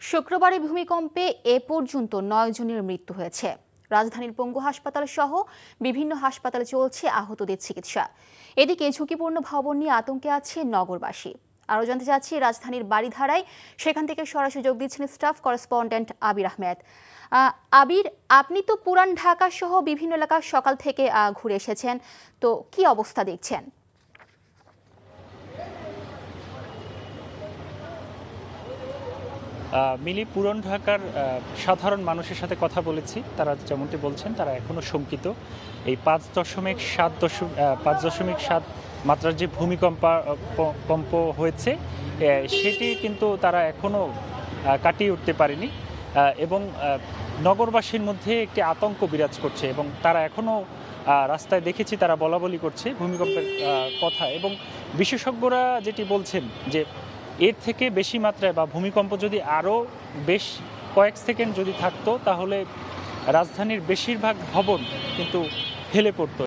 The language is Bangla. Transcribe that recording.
শুক্রবারে ভূমিকম্পে এ পর্যন্ত ৯ জনের মৃত্যু হয়েছে। রাজধানীর পঙ্গু হাসপাতাল সহ বিভিন্ন হাসপাতালে চলছে আহতদের চিকিৎসা। এদিকে ঝুঁকিপূর্ণ ভবন নিয়ে আতঙ্কে আছে নগরবাসী। আরও জানতে চাচ্ছি রাজধানীর বারিধারায়, সেখান থেকে সরাসরি যোগ দিচ্ছেন স্টাফ করেসপন্ডেন্ট আবির আহমেদ। আবির, আপনি তো পুরান ঢাকা সহ বিভিন্ন এলাকা সকাল থেকে ঘুরে এসেছেন, তো কি অবস্থা দেখছেন? মিলি, পুরান ঢাকার সাধারণ মানুষের সাথে কথা বলেছি, তারা যেমনটি বলছেন তারা এখনও শঙ্কিত। এই 5.7 মাত্রার যে ভূমিকম্প হয়েছে সেটি কিন্তু তারা এখনও কাটিয়ে উঠতে পারেনি এবং নগরবাসীর মধ্যে একটি আতঙ্ক বিরাজ করছে এবং তারা এখনও রাস্তায় দেখেছি তারা বলাবলি করছে ভূমিকম্পের কথা। এবং বিশেষজ্ঞরা যেটি বলছেন যে এর থেকে বেশি মাত্রায় বা ভূমিকম্প যদি আরও বেশ কয়েক সেকেন্ড যদি থাকতো তাহলে রাজধানীর বেশিরভাগ ভবন কিন্তু হেলে পড়তো।